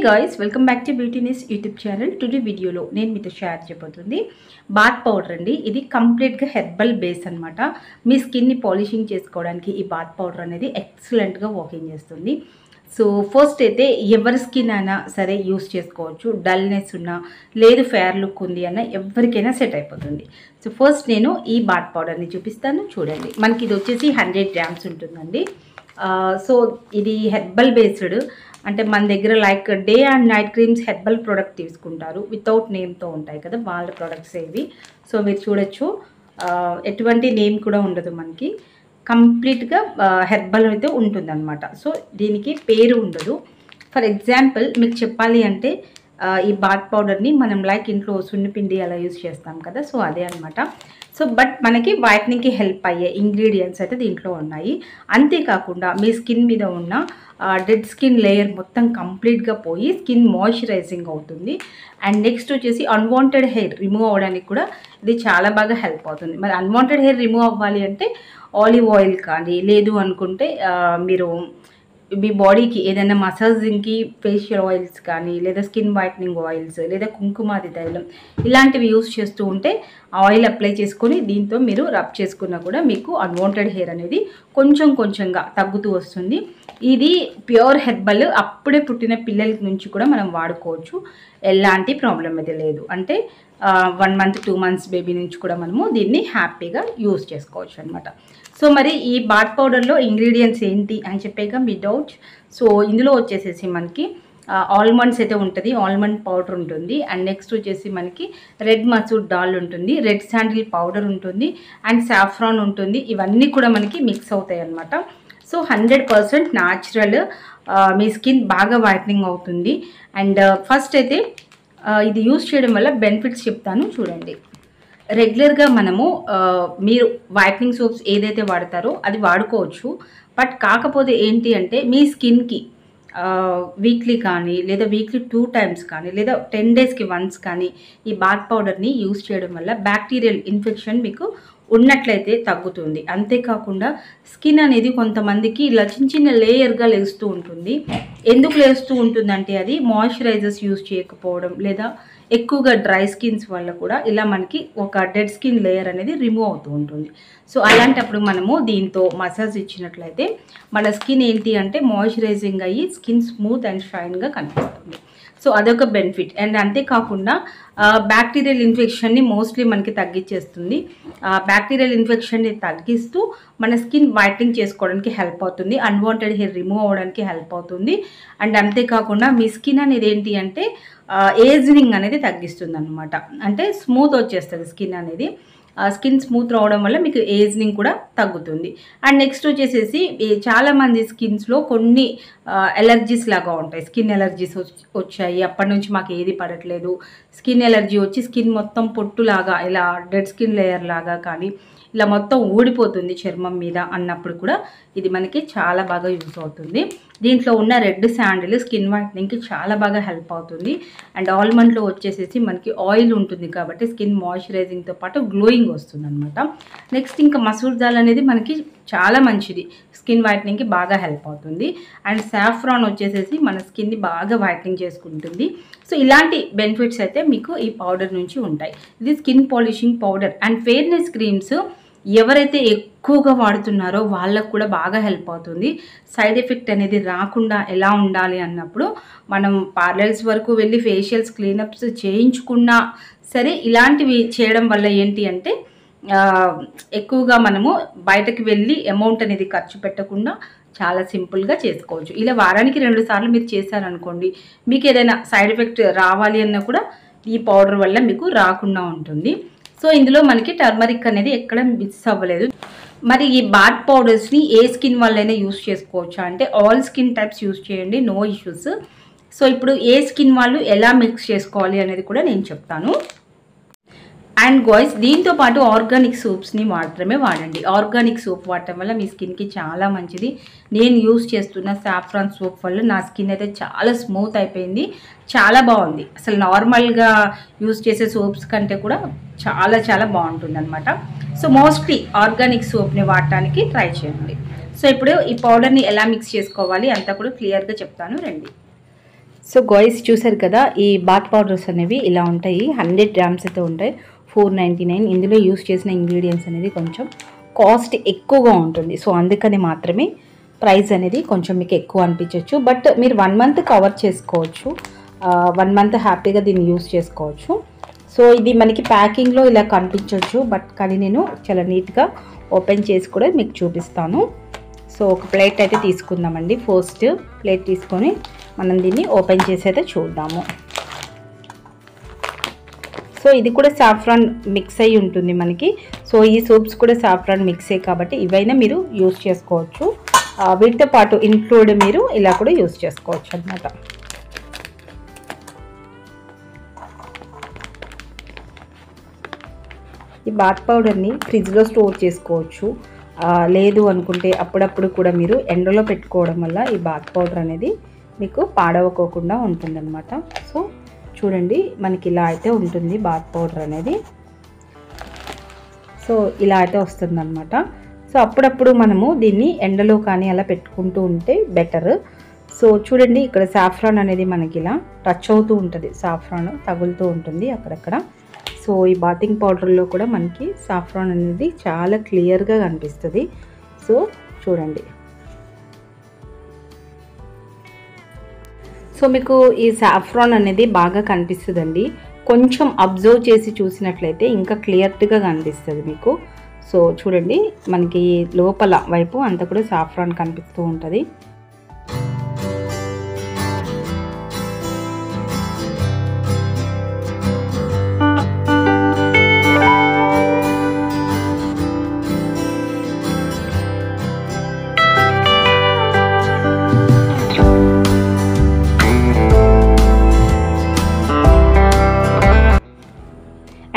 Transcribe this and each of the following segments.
Guys welcome back to Beautyness YouTube channel today video నేను మీతో share చేయబోతుంది bath powder అండి। ఇది కంప్లీట్ గా హెర్బల్ బేస్ అన్నమాట। మీ స్కిన్ ని పాలిషింగ్ చేసుకోవడానికి ఈ బాత్ పౌడర్ అనేది ఎక్సలెంట్ గా వర్కింగ్ చేస్తుంది। సో ఫస్ట్ అయితే ఎవరి స్కిన్ అయినా సరే యూస్ చేసుకోవచ్చు। డల్నెస్ ఉన్నా లేదు ఫేర్ లుక్ ఉంది అన్న ఎవరికైనా సెట్ అయిపోతుంది। సో ఫస్ట్ నేను ఈ బాత్ పౌడర్ ని చూపిస్తాను చూడండి। మనకి ఇది వచ్చేసి 100 గ్రామ్స్ ఉంటుందండి। సో ఇది హెర్బల్ బేస్డ్ అంటే మన దగ్గర like day and night creams herbal product తీసుకుంటారు, వితౌట్ నేమ్తో ఉంటాయి కదా వాళ్ళ ప్రోడక్ట్స్ ఇవి। సో మీరు చూడొచ్చు ఎటువంటి నేమ్ కూడా ఉండదు, మనకి కంప్లీట్గా హెర్బల్ అయితే ఉంటుందన్నమాట। సో దీనికి పేరు ఉండదు। ఫర్ ఎగ్జాంపుల్ మీకు చెప్పాలి అంటే ఈ బాత్ పౌడర్ని మనం లైక్ ఇంట్లో సున్నిపిండి అలా యూజ్ చేస్తాం కదా, సో అదే అనమాట। సో బట్ మనకి వైట్నింగ్కి హెల్ప్ అయ్యే ఇంగ్రీడియంట్స్ అయితే దీంట్లో ఉన్నాయి। అంతేకాకుండా మీ స్కిన్ మీద ఉన్న డెడ్ స్కిన్ లేయర్ మొత్తం కంప్లీట్గా పోయి స్కిన్ మాయిశ్చరైజింగ్ అవుతుంది। అండ్ నెక్స్ట్ వచ్చేసి అన్వాంటెడ్ హెయిర్ రిమూవ్ అవ్వడానికి కూడా ఇది చాలా బాగా హెల్ప్ అవుతుంది। మరి అన్వాంటెడ్ హెయిర్ రిమూవ్ అవ్వాలి అంటే ఆలివ్ ఆయిల్ కానీ లేదు అనుకుంటే మీరు మీ బాడీకి ఏదైనా మసాజింగ్కి ఫేషియల్ ఆయిల్స్ కానీ లేదా స్కిన్ వైట్నింగ్ ఆయిల్స్ లేదా కుంకుమాది తైలం ఇలాంటివి యూస్ చేస్తూ ఉంటే ఆయిల్ అప్లై చేసుకొని దీంతో మీరు రబ్ చేసుకున్నా కూడా మీకు అన్వాంటెడ్ హెయిర్ అనేది కొంచెం కొంచెంగా తగ్గుతూ వస్తుంది। ఇది ప్యూర్ హెర్బల్, అప్పుడే పుట్టిన పిల్లల నుంచి కూడా మనం వాడుకోవచ్చు, ఎలాంటి ప్రాబ్లం అయితే లేదు। అంటే 1 month 2 months బేబీ నుంచి కూడా మనము దీన్ని హ్యాపీగా యూస్ చేసుకోవచ్చు అనమాట। సో మరి ఈ బాత్ పౌడర్లో ఇంగ్రీడియంట్స్ ఏంటి అని చెప్పాక మీ డౌట్। సో ఇందులో వచ్చేసేసి మనకి ఆల్మండ్స్ అయితే ఉంటుంది, ఆల్మండ్ పౌడర్ ఉంటుంది। అండ్ నెక్స్ట్ వచ్చేసి మనకి రెడ్ మసూర్ దాల్ ఉంటుంది, రెడ్ శాండిల్ పౌడర్ ఉంటుంది అండ్ సాఫ్రాన్ ఉంటుంది। ఇవన్నీ కూడా మనకి మిక్స్ అవుతాయి అన్నమాట। సో 100% న్యాచురల్, మీ స్కిన్ బాగా వైట్నింగ్ అవుతుంది। అండ్ ఫస్ట్ అయితే ఇది యూజ్ చేయడం వల్ల బెనిఫిట్స్ చెప్తాను చూడండి। రెగ్యులర్గా మనము మీరు వైట్నింగ్ సోప్స్ ఏదైతే వాడతారో అది వాడుకోవచ్చు, బట్ కాకపోతే ఏంటి అంటే మీ స్కిన్కి వీక్లీ కానీ లేదా వీక్లీ 2 times కానీ లేదా 10 daysకి వన్స్ కానీ ఈ బాత్ పౌడర్ని యూజ్ చేయడం వల్ల బ్యాక్టీరియల్ ఇన్ఫెక్షన్ మీకు ఉన్నట్లయితే తగ్గుతుంది। అంతేకాకుండా స్కిన్ అనేది కొంతమందికి ఇలా చిన్న చిన్న లేయర్గా లేస్తూ ఉంటుంది। ఎందుకు లేస్తూ ఉంటుందంటే అది మాయిశ్చరైజర్స్ యూజ్ చేయకపోవడం లేదా ఎక్కువగా డ్రై స్కిన్స్ వల్ల కూడా ఇలా మనకి ఒక డెడ్ స్కిన్ లేయర్ అనేది రిమూవ్ అవుతూ ఉంటుంది। సో అలాంటప్పుడు మనము దీంతో మసాజ్ ఇచ్చినట్లయితే మన స్కిన్ ఏంటి అంటే మాయిశ్చరైజింగ్ అయ్యి స్కిన్ స్మూత్ అండ్ షైన్గా కనిపిస్తుంది। సో అదొక బెనిఫిట్। అండ్ అంతేకాకుండా బ్యాక్టీరియల్ ఇన్ఫెక్షన్ని మోస్ట్లీ మనకి తగ్గించేస్తుంది। బ్యాక్టీరియల్ ఇన్ఫెక్షన్ని తగ్గిస్తూ మన స్కిన్ వైట్నింగ్ చేసుకోవడానికి హెల్ప్ అవుతుంది, అన్వాంటెడ్ హెయిర్ రిమూవ్ అవ్వడానికి హెల్ప్ అవుతుంది। అండ్ అంతేకాకుండా మీ స్కిన్ అనేది ఏంటి అంటే ఏజింగ్ అనేది తగ్గిస్తుంది అనమాట। అంటే స్మూత్ వచ్చేస్తుంది స్కిన్ అనేది, స్కిన్ స్మూత్ రావడం వల్ల మీకు ఏజింగ్ కూడా తగ్గుతుంది। అండ్ నెక్స్ట్ వచ్చేసేసి చాలామంది స్కిన్స్లో కొన్ని ఎలర్జీస్ లాగా ఉంటాయి, స్కిన్ ఎలర్జీస్ వచ్చాయి, అప్పటి నుంచి మాకు ఏది పడట్లేదు, స్కిన్ ఎలర్జీ వచ్చి స్కిన్ మొత్తం పొట్టులాగా ఇలా డెడ్ స్కిన్ లేయర్ లాగా కానీ ఇలా మొత్తం ఊడిపోతుంది చర్మం మీద అన్నప్పుడు కూడా ఇది మనకి చాలా బాగా యూజ్ అవుతుంది। దీంట్లో ఉన్న రెడ్ శాండిల్ స్కిన్ వైట్నింగ్కి చాలా బాగా హెల్ప్ అవుతుంది। అండ్ ఆల్మండ్లో వచ్చేసేసి మనకి ఆయిల్ ఉంటుంది కాబట్టి స్కిన్ మాయిశ్చరైజింగ్తో పాటు గ్లోయింగ్ వస్తుంది అనమాట। నెక్స్ట్ ఇంకా మసూర్ దాల్ అనేది మనకి చాలా మంచిది, స్కిన్ వైట్నింగ్కి బాగా హెల్ప్ అవుతుంది। అండ్ సాఫ్రాన్ వచ్చేసేసి మన స్కిన్ని బాగా వైట్నింగ్ చేసుకుంటుంది। సో ఇలాంటి బెనిఫిట్స్ అయితే మీకు ఈ పౌడర్ నుంచి ఉంటాయి। ఇది skin polishing powder and fairness creams ఎవరైతే ఎక్కువగా వాడుతున్నారో వాళ్ళకు కూడా బాగా హెల్ప్ అవుతుంది। సైడ్ ఎఫెక్ట్ అనేది రాకుండా ఎలా ఉండాలి అన్నప్పుడు మనం పార్లర్స్ వరకు వెళ్ళి ఫేషియల్స్ క్లీనప్స్ చేయించుకున్నా సరే ఇలాంటివి చేయడం వల్ల ఏంటి అంటే ఎక్కువగా మనము బయటకు వెళ్ళి అమౌంట్ అనేది ఖర్చు పెట్టకుండా చాలా సింపుల్గా చేసుకోవచ్చు। ఇలా వారానికి 2 సార్లు మీరు చేశారనుకోండి, మీకు ఏదైనా సైడ్ ఎఫెక్ట్ రావాలి అన్నా కూడా ఈ పౌడర్ వల్ల మీకు రాకుండా ఉంటుంది। సో ఇందులో మనకి టర్మరిక్ అనేది ఎక్కడ మిక్స్ అవ్వలేదు। మరి ఈ బాత్ పౌడర్స్ని ఏ స్కిన్ వాళ్ళైనా యూస్ చేసుకోవచ్చు అంటే ఆల్ స్కిన్ టైప్స్ యూస్ చేయండి, నో ఇష్యూస్। సో ఇప్పుడు ఏ స్కిన్ వాళ్ళు ఎలా మిక్స్ చేసుకోవాలి అనేది కూడా నేను చెప్తాను। అండ్ గాయ్స్ దీంతో పాటు ఆర్గానిక్ సోప్స్ని మాత్రమే వాడండి। ఆర్గానిక్ సోప్ వాడటం వల్ల మీ స్కిన్కి చాలా మంచిది। నేను యూస్ చేస్తున్న సాఫ్రాన్ సోప్ వల్ల నా స్కిన్ అయితే చాలా స్మూత్ అయిపోయింది, చాలా బాగుంది। అసలు నార్మల్గా యూస్ చేసే సోప్స్ కంటే కూడా చాలా చాలా బాగుంటుంది అనమాట। సో మోస్ట్లీ ఆర్గానిక్ సోప్ని వాడటానికి ట్రై చేయండి। సో ఇప్పుడు ఈ పౌడర్ని ఎలా మిక్స్ చేసుకోవాలి అంతా కూడా క్లియర్గా చెప్తాను రండి। సో గాయ్స్ చూసారు కదా, ఈ బాత్ పౌడర్స్ అనేవి ఇలా ఉంటాయి. 100 గ్రామ్స్ అయితే ఉంటాయి, 499. ఇందులో యూస్ చేసిన ఇంగ్రీడియంట్స్ అనేది కొంచెం కాస్ట్ ఎక్కువగా ఉంటుంది. సో అందుకని మాత్రమే ప్రైస్ అనేది కొంచెం మీకు ఎక్కువ అనిపించవచ్చు. బట్ మీరు 1 మంత్ కవర్ చేసుకోవచ్చు, 1 మంత్ హ్యాపీగా దీన్ని యూస్ చేసుకోవచ్చు. సో ఇది మనకి ప్యాకింగ్లో ఇలా కనిపించవచ్చు, బట్ కానీ నేను చాలా నీట్గా ఓపెన్ చేసి కూడా మీకు చూపిస్తాను. సో ఒక ప్లేట్ అయితే తీసుకుందామండి. ఫస్ట్ ప్లేట్ తీసుకొని మనం దీన్ని ఓపెన్ చేసి అయితే చూద్దాము. సో ఇది కూడా సాఫ్రాన్ మిక్స్ అయి ఉంటుంది మనకి. సో ఈ సోప్స్ కూడా సాఫ్రాన్ మిక్సే కాబట్టి ఇవైనా మీరు యూస్ చేసుకోవచ్చు. వీటితో పాటు ఇంక్లూడ్ మీరు ఇలా కూడా యూస్ చేసుకోవచ్చు అన్నమాట. ఈ బాత్ పౌడర్ని ఫ్రిడ్జ్లో స్టోర్ చేసుకోవచ్చు, లేదు అనుకుంటే అప్పుడప్పుడు కూడా మీరు ఎండలో పెట్టుకోవడం వల్ల ఈ బాత్ పౌడర్ అనేది మీకు పాడవకోకుండా ఉంటుందన్నమాట. సో చూడండి, మనకి ఇలా అయితే ఉంటుంది బాత్ పౌడర్ అనేది. సో ఇలా అయితే వస్తుందన్నమాట. సో అప్పుడప్పుడు మనము దీన్ని ఎండలో కానీ అలా పెట్టుకుంటూ ఉంటే బెటర్. సో చూడండి, ఇక్కడ సాఫ్రాన్ అనేది మనకి ఇలా టచ్ అవుతూ ఉంటుంది, సాఫ్రాన్ తగులుతూ ఉంటుంది అక్కడక్కడ. సో ఈ బాతింగ్ పౌడర్లో కూడా మనకి సాఫ్రాన్ అనేది చాలా క్లియర్గా కనిపిస్తుంది. సో చూడండి, సో మీకు ఈ సాఫ్రాన్ అనేది బాగా కనిపిస్తుందండి. కొంచెం అబ్జర్వ్ చేసి చూసినట్లయితే ఇంకా క్లియర్గా కనిపిస్తుంది మీకు. సో చూడండి, మనకి లోపల వైపు అంతా కూడా సాఫ్రాన్ కనిపిస్తూ ఉంటుంది.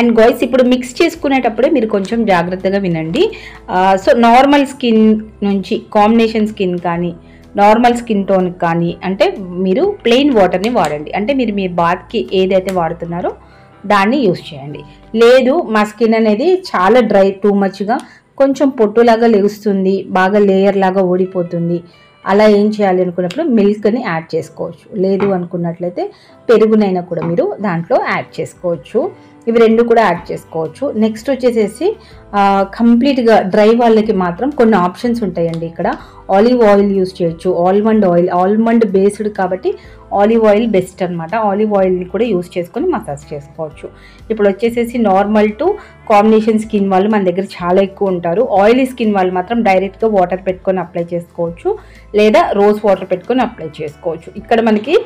అండ్ గాయ్స్, ఇప్పుడు మిక్స్ చేసుకునేటప్పుడే మీరు కొంచెం జాగ్రత్తగా వినండి. సో నార్మల్ స్కిన్ నుంచి కాంబినేషన్ స్కిన్ కానీ నార్మల్ స్కిన్ టోన్ కానీ అంటే మీరు ప్లెయిన్ వాటర్ని వాడండి. అంటే మీరు మీ బాత్కి ఏదైతే వాడుతున్నారో దాన్ని యూస్ చేయండి. లేదు మా స్కిన్ అనేది చాలా డ్రై, టూ మచ్గా కొంచెం పొట్టులాగా లెగుస్తుంది, బాగా లేయర్ లాగా ఓడిపోతుంది, అలా ఏం చేయాలి అనుకున్నప్పుడు మిల్క్ని యాడ్ చేసుకోవచ్చు. లేదు అనుకున్నట్లయితే పెరుగునైనా కూడా మీరు దాంట్లో యాడ్ చేసుకోవచ్చు. ఇవి రెండు కూడా యాడ్ చేసుకోవచ్చు. నెక్స్ట్ వచ్చేసేసి కంప్లీట్గా డ్రై వాళ్ళకి మాత్రం కొన్ని ఆప్షన్స్ ఉంటాయండి. ఇక్కడ ఆలివ్ ఆయిల్ యూస్ చేయొచ్చు, ఆల్మండ్ ఆయిల్, ఆల్మండ్ బేస్డ్ కాబట్టి ఆలివ్ ఆయిల్ బెస్ట్ అనమాట. ఆలివ్ ఆయిల్ని కూడా యూస్ చేసుకొని మసాజ్ చేసుకోవచ్చు. ఇప్పుడు వచ్చేసేసి నార్మల్ టు కాంబినేషన్ స్కిన్ వాళ్ళు మన దగ్గర చాలా ఎక్కువ ఉంటారు. ఆయిలీ స్కిన్ వాళ్ళు మాత్రం డైరెక్ట్గా వాటర్ పెట్టుకొని అప్లై చేసుకోవచ్చు, లేదా రోజ్ వాటర్ పెట్టుకొని అప్లై చేసుకోవచ్చు. ఇక్కడ మనకి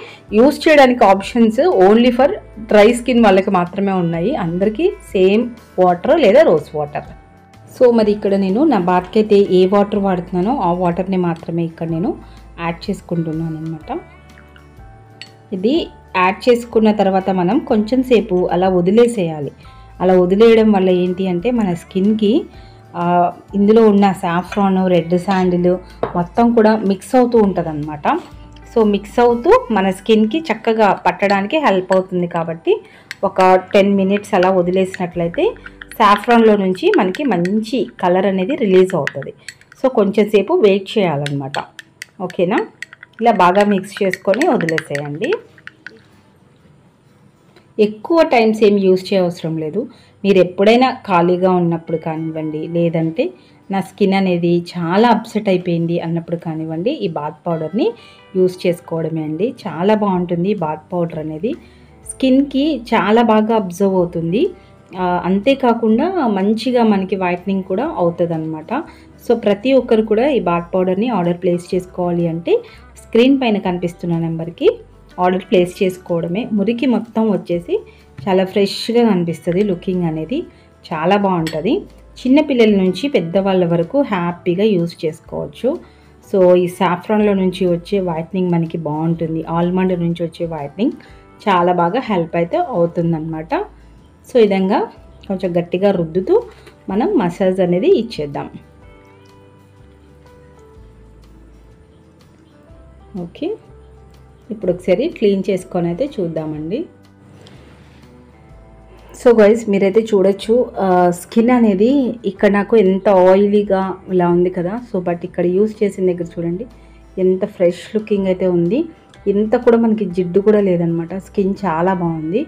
యూస్ చేయడానికి options only for dry skin వాళ్ళకి మాత్రమే ఉన్నాయి. అందరికీ సేమ్ వాటర్ లేదా రోజ్ వాటర్. సో మరి ఇక్కడ నేను నా బాత్కి అయితే ఏ వాటర్ వాడుతున్నానో ఆ వాటర్ని మాత్రమే ఇక్కడ నేను యాడ్ చేసుకుంటున్నాను అనమాట. ఇది యాడ్ చేసుకున్న తర్వాత మనం కొంచెం సేపు అలా వదిలేసేయాలి. అలా వదిలేయడం వల్ల ఏంటి అంటే మన స్కిన్కి ఇందులో ఉన్న సాఫ్రాన్, రెడ్ శాండిల్ మొత్తం కూడా మిక్స్ అవుతూ ఉంటుంది అనమాట. సో మిక్స్ అవుతూ మన స్కిన్కి చక్కగా పట్టడానికి హెల్ప్ అవుతుంది. కాబట్టి ఒక 10 మినిట్స్ అలా వదిలేసినట్లయితే సాఫ్రాన్లో నుంచి మనకి మంచి కలర్ అనేది రిలీజ్ అవుతుంది. సో కొంచెం సేపు వెయిట్ చేయాలన్నమాట. ఓకేనా, ఇలా బాగా మిక్స్ చేసుకొని వదిలేసేయండి. ఎక్కువ టైమ్స్ ఏం యూస్ చేయవసరం లేదు. మీరు ఎప్పుడైనా ఖాళీగా ఉన్నప్పుడు కానివ్వండి, లేదంటే నా స్కిన్ అనేది చాలా అప్సెట్ అయిపోయింది అన్నప్పుడు కానివ్వండి, ఈ బాత్ పౌడర్ని యూస్ చేసుకోవడమే అండి. చాలా బాగుంటుంది ఈ బాత్ పౌడర్ అనేది. స్కిన్కి చాలా బాగా అబ్జర్వ్ అవుతుంది. అంతేకాకుండా మంచిగా మనకి వైట్నింగ్ కూడా అవుతుంది అనమాట. సో ప్రతి ఒక్కరు కూడా ఈ బాత్ పౌడర్ని ఆర్డర్ ప్లేస్ చేసుకోవాలి అంటే స్క్రీన్ పైన కనిపిస్తున్న నెంబర్కి ఆర్డర్ ప్లేస్ చేసుకోవడమే. మురికి మొత్తం వచ్చేసి చాలా ఫ్రెష్గా కనిపిస్తుంది. లుకింగ్ అనేది చాలా బాగుంటుంది. చిన్నపిల్లల నుంచి పెద్దవాళ్ళ వరకు హ్యాపీగా యూజ్ చేసుకోవచ్చు. సో ఈ సాఫ్రాన్లో నుంచి వచ్చే వైట్నింగ్ మనకి బాగుంటుంది. ఆల్మండ్ నుంచి వచ్చే వైట్నింగ్ చాలా బాగా హెల్ప్ అయితే అవుతుందన్నమాట. సో ఈ విధంగా కొంచెం గట్టిగా రుద్దుతూ మనం మసాజ్ అనేది ఇచ్చేద్దాం. ఓకే, ఇప్పుడు ఒకసారి క్లీన్ చేసుకొని అయితే చూద్దామండి. సో గైస్, మీరైతే చూడొచ్చు స్కిన్ అనేది ఇక్కడ నాకు ఎంత ఆయిలీగా ఇలా ఉంది కదా. సో బట్ ఇక్కడ యూస్ చేసిన దగ్గర చూడండి ఎంత ఫ్రెష్ లుకింగ్ అయితే ఉంది. ఇంత కూడా మనకి జిడ్డు కూడా లేదనమాట. స్కిన్ చాలా బాగుంది.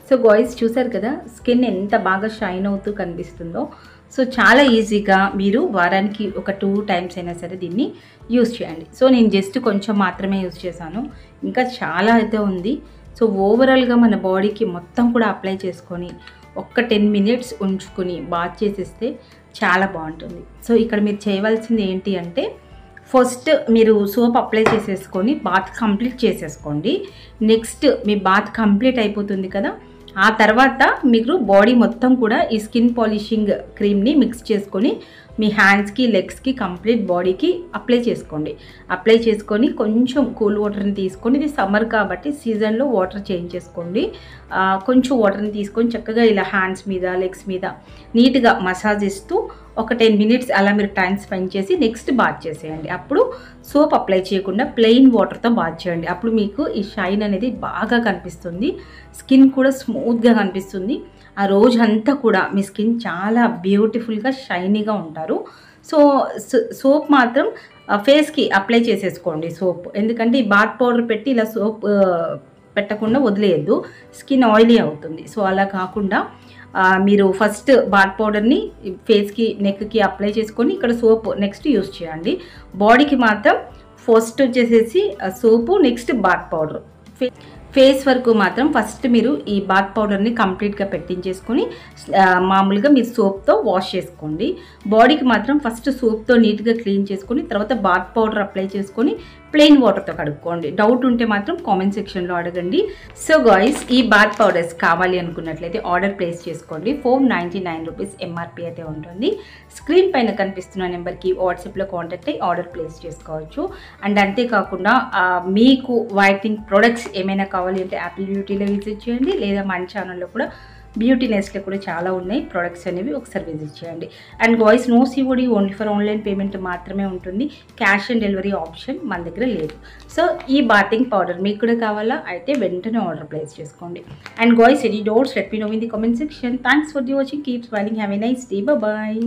సో గాయ్స్ చూసారు కదా స్కిన్ ఎంత బాగా షైన్ అవుతూ కనిపిస్తుందో. సో చాలా ఈజీగా మీరు వారానికి ఒక 2 టైమ్స్ అయినా సరే దీన్ని యూస్ చేయండి. సో నేను జస్ట్ కొంచెం మాత్రమే యూస్ చేశాను, ఇంకా చాలా అయితే ఉంది. సో ఓవరాల్గా మన బాడీకి మొత్తం కూడా అప్లై చేసుకొని ఒక్క 10 మినిట్స్ ఉంచుకొని బాత్ చేసేస్తే చాలా బాగుంటుంది. సో ఇక్కడ మీరు చేయవలసింది ఏంటి అంటే ఫస్ట్ మీరు సోప్ అప్లై చేసేసుకొని బాత్ కంప్లీట్ చేసేసుకోండి. నెక్స్ట్ మీ బాత్ కంప్లీట్ అయిపోతుంది కదా, ఆ తర్వాత మీరు బాడీ మొత్తం కూడా ఈ స్కిన్ పాలిషింగ్ క్రీమ్ని మిక్స్ చేసుకొని మీ హ్యాండ్స్కి లెగ్స్కి కంప్లీట్ బాడీకి అప్లై చేసుకోండి. అప్లై చేసుకొని కొంచెం కూల్ వాటర్ని తీసుకొని, ఇది సమ్మర్ కాబట్టి సీజన్లో వాటర్ చేంజ్ చేసుకోండి. కొంచెం వాటర్ని తీసుకొని చక్కగా ఇలా హ్యాండ్స్ మీద లెగ్స్ మీద నీట్గా మసాజ్ ఇస్తూ ఒక 10 మినిట్స్ అలా మీరు టైం స్పెండ్ చేసి నెక్స్ట్ బాత్ చేసేయండి. అప్పుడు సోప్ అప్లై చేయకుండా ప్లెయిన్ వాటర్తో బాత్ చేయండి. అప్పుడు మీకు ఈ షైన్ అనేది బాగా కనిపిస్తుంది, స్కిన్ కూడా స్మూత్గా కనిపిస్తుంది. ఆ రోజంతా కూడా మీ స్కిన్ చాలా బ్యూటిఫుల్గా షైనీగా ఉంటారు. సో సోప్ మాత్రం ఫేస్కి అప్లై చేసేసుకోండి సోప్, ఎందుకంటే ఈ బాత్ పౌడర్ పెట్టి ఇలా సోప్ పెట్టకుండా వదిలేయద్దు, స్కిన్ ఆయిలీ అవుతుంది. సో అలా కాకుండా మీరు ఫస్ట్ బాత్ పౌడర్ని ఫేస్కి నెక్కి అప్లై చేసుకొని ఇక్కడ సోప్ నెక్స్ట్ యూస్ చేయండి. బాడీకి మాత్రం ఫస్ట్ వచ్చేసేసి సోపు, నెక్స్ట్ బాత్ పౌడర్. ఫేస్ వరకు మాత్రం ఫస్ట్ మీరు ఈ బాత్ పౌడర్ని కంప్లీట్గా పెట్టించేసుకొని మామూలుగా మీరు సోప్తో వాష్ చేసుకోండి. బాడీకి మాత్రం ఫస్ట్ సోప్తో నీట్గా క్లీన్ చేసుకొని తర్వాత బాత్ పౌడర్ అప్లై చేసుకొని ప్లెయిన్ వాటర్తో కడుక్కోండి. డౌట్ ఉంటే మాత్రం కామెంట్ సెక్షన్లో అడగండి. సో గాయ్స్ ఈ బాత్ పౌడర్స్ కావాలి అనుకున్నట్లయితే ఆర్డర్ ప్లేస్ చేసుకోండి. 499 రూపీస్ ఎంఆర్పి అయితే ఉంటుంది. స్క్రీన్ పైన కనిపిస్తున్న నెంబర్కి వాట్సాప్లో కాంటాక్ట్ అయ్యి ఆర్డర్ ప్లేస్ చేసుకోవచ్చు. అండ్ అంతేకాకుండా మీకు వైట్నింగ్ ప్రొడక్ట్స్ ఏమైనా కావాలి అంటే యాపిల్ బ్యూటీలో విజిట్ చేయండి, లేదా మన ఛానల్లో కూడా బ్యూటీ నెస్ట్లో కూడా చాలా ఉన్నాయి ప్రొడక్ట్స్ అనేవి, ఒకసారి విజిట్ చేయండి. And guys no COD, only for online payment మాత్రమే ఉంటుంది. క్యాష్ ఆన్ డెలివరీ ఆప్షన్ మన దగ్గర లేదు. సో ఈ బాతింగ్ పౌడర్ మీకు కూడా కావాలా అయితే వెంటనే ఆర్డర్ ప్లేస్ చేసుకోండి. And guys any doubts let me know in the comment section. Thanks for the watching, keep smiling, have a nice day, bye.